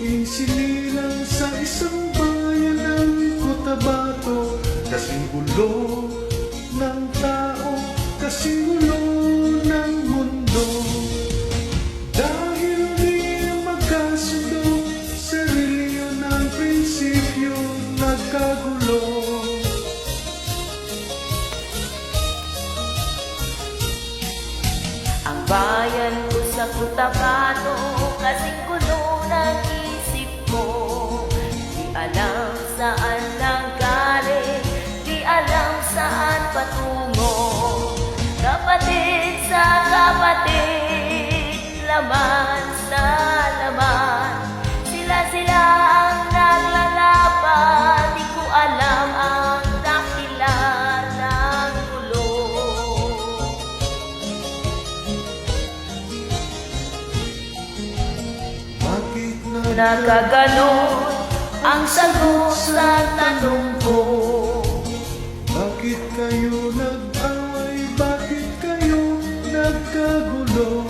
ako'y sinilang sa isang bayan ng Cotabato. Kasing gulo ng tao, kasing gulo ng mundo. Dahil di magkasundo sa reliyon ng prinsipyo, nagkagulo. Ang bayan ko sa Cotabato, kasing gulo ng isip mo. Di alam saan nanggaling, di alam saan patungo. Kapatid sa kapatid, laman sa laman, sila ang naglalaban. Di ko alam ang dahilan ng gulo. Bakit Nagkaganon ang sagot sa tanong ko. Bakit kayo nag-away? Bakit kayo nagkagulo?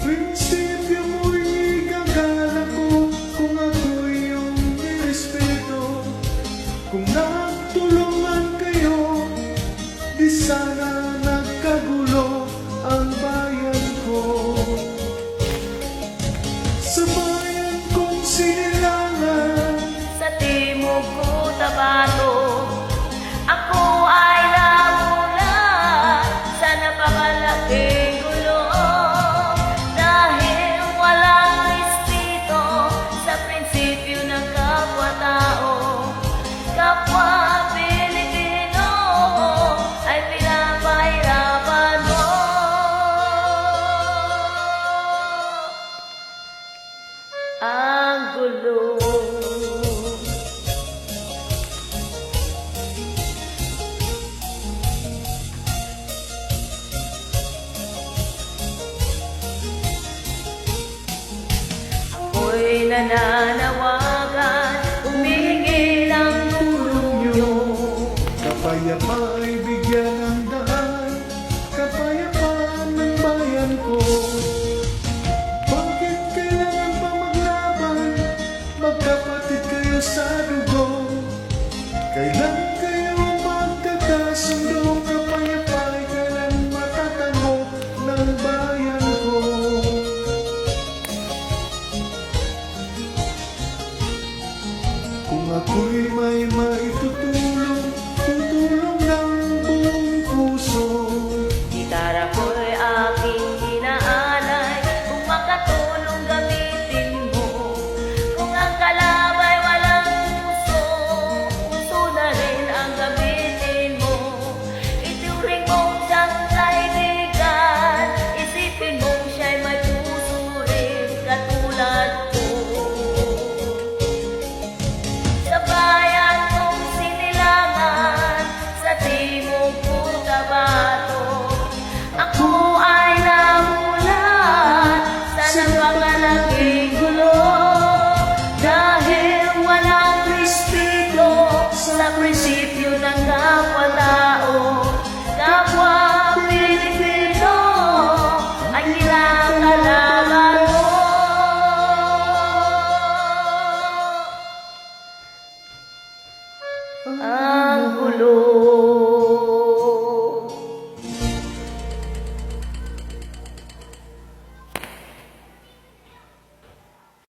Prinsipyo mo'y gagala ko kung ako'y iyong nirespeto. Kung nagtulungan kayo, di sana nagkagulo ang bayan ko. Sa bayan kong sinilangan, Sa Timog Cotabato, ako ay namulat sa napakalaking gulo. Dahil walang respeto sa prinsipyo ng kapwa-tao, kapwa Pilipino ay pinapahirapan mo. Ang gulo. Ako'y nananawagan, humihingi ng tulong niyo. kapayapa ay bigyan ng daan, kapayapaan ng bayan ko. Bakit kailangan pa maglaban? Magkapatid kayo sa dugo. Kailan kayo magkakasundo? Kapayapa ay kailan matatango ng bayan ko. Kung ako'y may maitutulong,